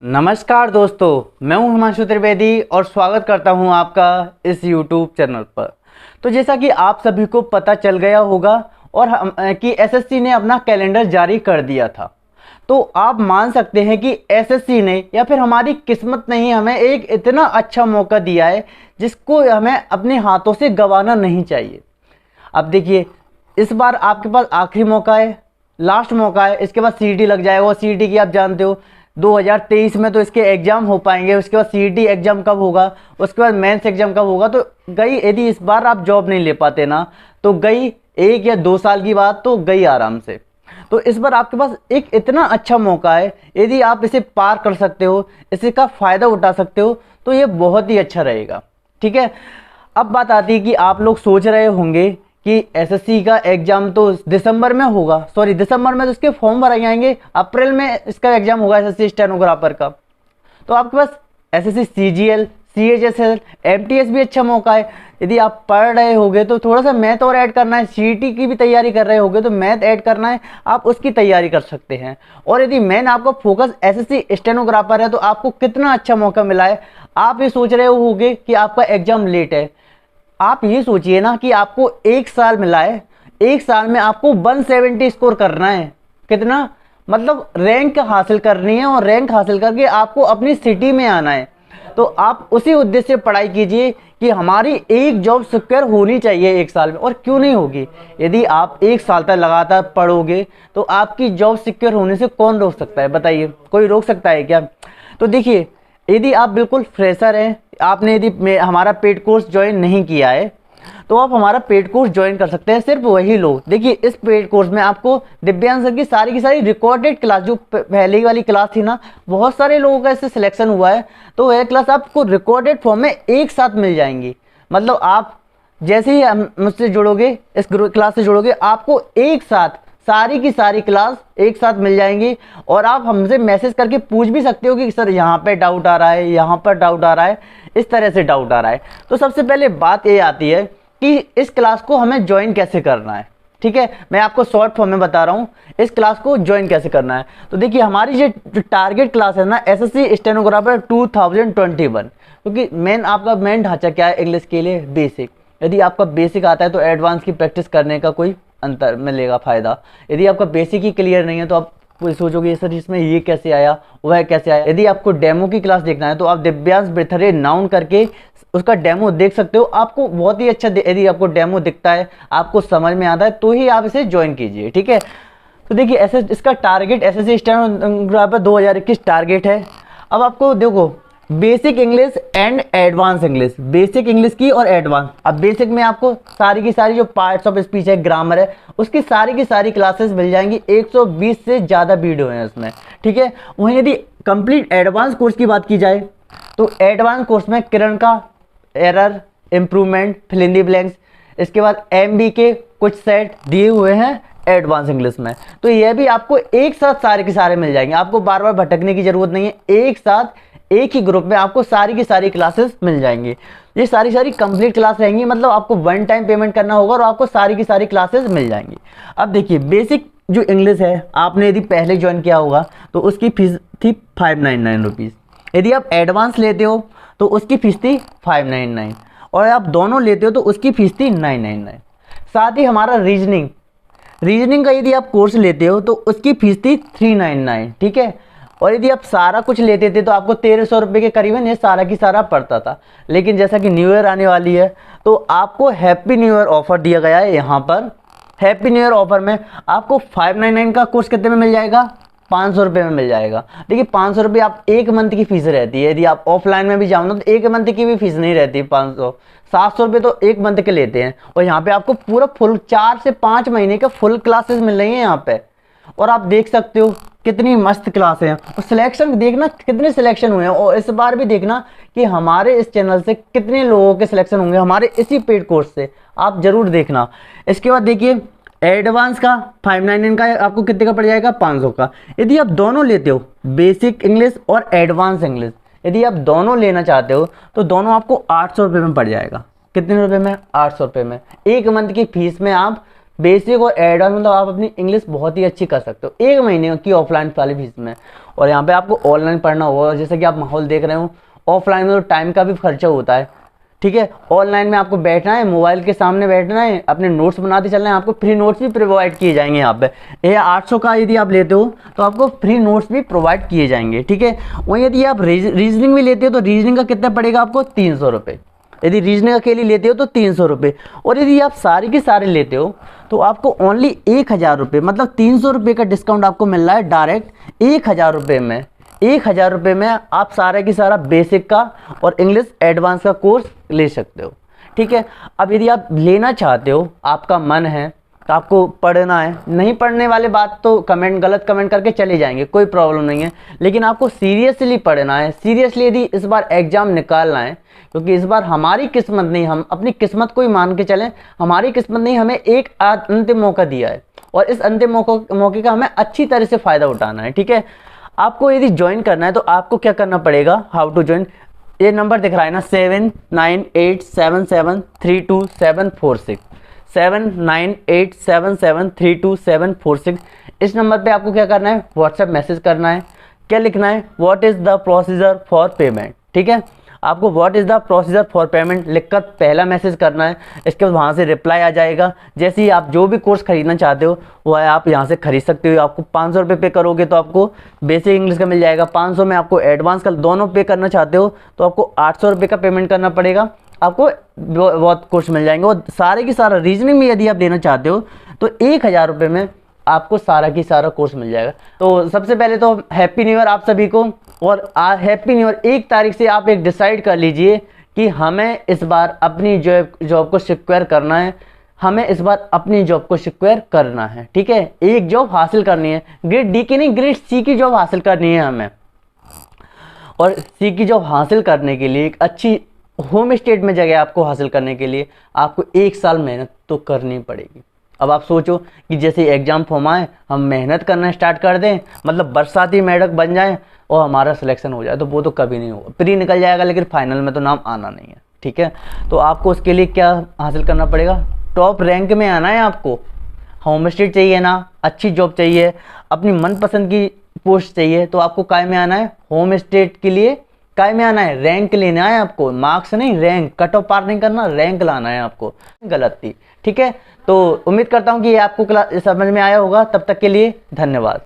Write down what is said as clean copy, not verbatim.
नमस्कार दोस्तों, मैं हूं हिमांशु त्रिवेदी और स्वागत करता हूं आपका इस YouTube चैनल पर। तो जैसा कि आप सभी को पता चल गया होगा कि एसएससी ने अपना कैलेंडर जारी कर दिया था। तो आप मान सकते हैं कि एसएससी ने या फिर हमारी किस्मत ने ही हमें एक इतना अच्छा मौका दिया है जिसको हमें अपने हाथों से गंवाना नहीं चाहिए। अब देखिए, इस बार आपके पास आखिरी मौका है, लास्ट मौका है। इसके बाद सीईटी लग जाएगा और सीईटी की आप जानते हो 2023 में तो इसके एग्ज़ाम हो पाएंगे। उसके बाद सीईटी एग्ज़ाम कब होगा, उसके बाद मेंस एग्ज़ाम कब होगा। तो गई, यदि इस बार आप जॉब नहीं ले पाते ना, तो गई 1 या 2 साल की बात, तो गई आराम से। तो इस बार आपके पास एक इतना अच्छा मौका है, यदि आप इसे पार कर सकते हो, इसी का फ़ायदा उठा सकते हो, तो ये बहुत ही अच्छा रहेगा। ठीक है, अब बात आती है कि आप लोग सोच रहे होंगे कि एसएससी का एग्ज़ाम तो दिसंबर में होगा, सॉरी दिसंबर में तो इसके फॉर्म भराए जाएंगे, अप्रैल में इसका एग्ज़ाम होगा एसएससी स्टेनोग्राफर का। तो आपके पास एसएससी सीजीएल, सीएचएसएल, एमटीएस भी अच्छा मौका है। यदि आप पढ़ रहे होगे तो थोड़ा सा मैथ और ऐड करना है, सीईटी की भी तैयारी कर रहे होगे तो मैथ ऐड करना है, आप उसकी तैयारी कर सकते हैं। और यदि मेन आपका फोकस एसएससी स्टेनोग्राफर है तो आपको कितना अच्छा मौका मिला है। आप ये सोच रहे होगे कि आपका एग्ज़ाम लेट है, आप ये सोचिए ना कि आपको 1 साल मिला है, 1 साल में आपको 170 स्कोर करना है। कितना, मतलब रैंक हासिल करनी है, और रैंक हासिल करके आपको अपनी सिटी में आना है। तो आप उसी उद्देश्य से पढ़ाई कीजिए कि हमारी एक जॉब सिक्योर होनी चाहिए 1 साल में। और क्यों नहीं होगी, यदि आप 1 साल तक लगातार पढ़ोगे तो आपकी जॉब सिक्योर होने से कौन रोक सकता है, बताइए, कोई रोक सकता है क्या? तो देखिए, यदि आप बिल्कुल फ्रेशर हैं, आपने यदि हमारा पेड कोर्स ज्वाइन नहीं किया है, तो आप हमारा पेड कोर्स ज्वाइन कर सकते हैं। सिर्फ वही लोग, देखिए इस पेड कोर्स में आपको दिव्यांग सर की सारी रिकॉर्डेड क्लास, जो पहले वाली क्लास थी ना, बहुत सारे लोगों का इससे सिलेक्शन हुआ है, तो वह क्लास आपको रिकॉर्डेड फॉर्म में एक साथ मिल जाएंगी। मतलब आप जैसे ही मुझसे जुड़ोगे, इस क्लास से जुड़ोगे, आपको एक साथ सारी की सारी क्लास एक साथ मिल जाएंगी। और आप हमसे मैसेज करके पूछ भी सकते हो कि सर यहाँ पे डाउट आ रहा है, यहाँ पर डाउट आ रहा है, इस तरह से डाउट आ रहा है। तो सबसे पहले बात ये आती है कि इस क्लास को हमें ज्वाइन कैसे करना है। ठीक है, मैं आपको शॉर्ट फॉर्म में बता रहा हूँ इस क्लास को ज्वाइन कैसे करना है। तो देखिए, हमारी जो टारगेट क्लास है ना, एसएससी स्टेनोग्राफर 2021, क्योंकि आपका मेन ढांचा क्या है इंग्लिश के लिए, बेसिक। यदि आपका बेसिक आता है तो एडवांस की प्रैक्टिस करने का कोई अंतर मिलेगा फ़ायदा। यदि आपका बेसिक ही क्लियर नहीं है तो आप सोचोगे सर इसमें ये कैसे आया, वह कैसे आया। यदि आपको डेमो की क्लास देखना है तो आप दिव्यांश ब्रिथरे नाउन करके उसका डेमो देख सकते हो। आपको बहुत ही अच्छा, यदि आपको डेमो दिखता है, आपको समझ में आता है, तो ही आप इसे ज्वाइन कीजिए। ठीक है, तो देखिए ऐसे इसका टारगेट एसएससी स्टेनोग्राफर 2021 टारगेट है। अब आपको देखो, basic English and advance English, basic English की और एडवांस। अब बेसिक में आपको सारी की सारी जो पार्ट्स ऑफ स्पीच है, ग्रामर है, उसकी सारी की सारी क्लासेस मिल जाएंगी। 120 से ज़्यादा वीडियो हैं उसमें। ठीक है, वहीं यदि कंप्लीट एडवांस कोर्स की बात की जाए तो एडवांस कोर्स में किरण का error, improvement, fill in the blanks, इसके बाद एमबी के कुछ सेट दिए हुए हैं एडवांस इंग्लिश में। तो यह भी आपको एक साथ सारे के सारे मिल जाएंगे, आपको बार बार भटकने की जरूरत नहीं है। एक साथ एक ही ग्रुप में आपको सारी की सारी क्लासेस मिल जाएंगी। ये सारी कंप्लीट क्लास रहेंगी, मतलब आपको 1 टाइम पेमेंट करना होगा और आपको सारी की सारी क्लासेस मिल जाएंगी। अब देखिए, बेसिक जो इंग्लिश है, आपने यदि पहले ज्वाइन किया होगा तो उसकी फीस थी 599 रुपीज़। यदि आप एडवांस लेते हो तो उसकी फीस थी 599, और आप दोनों लेते हो तो उसकी फीस थी 999। साथ ही हमारा रीजनिंग का यदि आप कोर्स लेते हो तो उसकी फीस थी 399। ठीक है, और यदि आप सारा कुछ लेते थे तो आपको 1300 रुपये के करीबन ये सारा की सारा पड़ता था। लेकिन जैसा कि न्यू ईयर आने वाली है तो आपको हैप्पी न्यू ईयर ऑफर दिया गया है। यहाँ पर हैप्पी न्यू ईयर ऑफर में आपको 599 का कोर्स कितने में मिल जाएगा, 500 रुपये में मिल जाएगा। देखिए 500 रुपये आप 1 मंथ की फीस रहती है। यदि आप ऑफलाइन में भी जाओ ना तो 1 मंथ की भी फीस नहीं रहती, 700 रुपये तो 1 मंथ के लेते हैं। और यहाँ पे आपको पूरा फुल 4 से 5 महीने का फुल क्लासेस मिल रही हैं यहाँ पे। और आप देख सकते हो कितनी मस्त क्लास है। और सिलेक्शन देखना, कितने सिलेक्शन हुए हैं, और इस बार भी देखना कि हमारे इस चैनल से कितने लोगों के सिलेक्शन होंगे हमारे इसी पेड कोर्स से, आप जरूर देखना। इसके बाद देखिए, एडवांस का 599 का आपको कितने का पड़ जाएगा, 500 का। यदि आप दोनों लेते हो, बेसिक इंग्लिश और एडवांस इंग्लिश, यदि आप दोनों लेना चाहते हो तो दोनों आपको 800 रुपये में पड़ जाएगा। कितने रुपये में, 800 रुपये में। 1 मंथ की फीस में आप बेसिक और एडवांस, मतलब आप अपनी इंग्लिश बहुत ही अच्छी कर सकते हो 1 महीने की ऑफलाइन वाली फीस में। और यहाँ पे आपको ऑनलाइन पढ़ना होगा, जैसे कि आप माहौल देख रहे हो, ऑफलाइन में तो टाइम का भी खर्चा होता है, ठीक है। ऑनलाइन में आपको बैठना है, मोबाइल के सामने बैठना है, अपने नोट्स बनाते चलना है, आपको फ्री नोट्स भी प्रोवाइड किए जाएंगे यहाँ पे। ये 800 का यदि आप लेते हो तो आपको फ्री नोट्स भी प्रोवाइड किए जाएंगे, ठीक है। वहीं यदि आप रीजनिंग भी लेते हो तो रीजनिंग का कितना पड़ेगा आपको, 300 रुपये। यदि रीजनिंग अकेली लेते हो तो 300 रुपये, और यदि आप सारे के सारे लेते हो तो आपको ओनली 1000 रुपये, मतलब 300 रुपये का डिस्काउंट आपको मिल रहा है डायरेक्ट 1000 रुपये में। 1000 रुपये में आप सारा की सारा बेसिक का और इंग्लिश एडवांस का कोर्स ले सकते हो, ठीक है। अब यदि आप लेना चाहते हो, आपका मन है तो आपको पढ़ना है, नहीं पढ़ने वाले बात तो गलत कमेंट करके चले जाएंगे, कोई प्रॉब्लम नहीं है, लेकिन आपको सीरियसली पढ़ना है, सीरियसली यदि इस बार एग्जाम निकालना है, क्योंकि इस बार हमारी किस्मत नहीं, हम अपनी किस्मत को ही मान के चलें, हमारी किस्मत नहीं, हमें एक अंतिम मौका दिया है और इस अंतिम मौके का हमें अच्छी तरह से फ़ायदा उठाना है, ठीक है। आपको यदि ज्वाइन करना है तो आपको क्या करना पड़ेगा, हाउ टू ज्वाइन, ये नंबर दिख रहा है ना 7987732746, 7987732746। इस नंबर पे आपको क्या करना है, व्हाट्सएप मैसेज करना है। क्या लिखना है, what is the procedure for payment, ठीक है। आपको what is the procedure for payment लिखकर पहला मैसेज करना है, इसके बाद वहाँ से रिप्लाई आ जाएगा। जैसे ही आप जो भी कोर्स खरीदना चाहते हो वो है आप यहाँ से खरीद सकते हो। आपको 500 रुपये पे करोगे तो आपको बेसिक इंग्लिश का मिल जाएगा, 500 में आपको एडवांस का दोनों पे करना चाहते हो तो आपको 800 रुपये का पेमेंट करना पड़ेगा, आपको बहुत कोर्स मिल जाएंगे। और सारे की सारा रीजनिंग में यदि आप देना चाहते हो तो 1000 रुपये में आपको सारा की सारा कोर्स मिल जाएगा। तो सबसे पहले तो हैप्पी न्यू ईयर आप सभी को, और हैप्पी न्यू ईयर। 1 तारीख से आप एक डिसाइड कर लीजिए कि हमें इस बार अपनी जॉब को सिक्योर करना है, हमें इस बार अपनी जॉब को सिक्योर करना है, ठीक है। एक जॉब हासिल करनी है, ग्रेड डी की नहीं, ग्रेड सी की जॉब हासिल करनी है हमें। और सी की जॉब हासिल करने के लिए, एक अच्छी होम स्टेट में जगह आपको हासिल करने के लिए आपको 1 साल मेहनत तो करनी पड़ेगी। अब आप सोचो कि जैसे एग्जाम फॉर्म आए हम मेहनत करना स्टार्ट कर दें, मतलब बरसाती मेढक बन जाएं और हमारा सिलेक्शन हो जाए, तो वो तो कभी नहीं होगा। प्री निकल जाएगा लेकिन फाइनल में तो नाम आना नहीं है, ठीक है। तो आपको उसके लिए क्या हासिल करना पड़ेगा, टॉप रैंक में आना है आपको। होम स्टेट चाहिए ना, अच्छी जॉब चाहिए, अपनी मनपसंद की पोस्ट चाहिए, तो आपको काय में आना है, होम स्टेट के लिए काय में आना है, रैंक लेना है आपको, मार्क्स नहीं, रैंक, कट ऑफ पार नहीं करना, रैंक लाना है आपको। गलत थी, ठीक है। तो उम्मीद करता हूँ कि ये आपको समझ में आया होगा। तब तक के लिए धन्यवाद।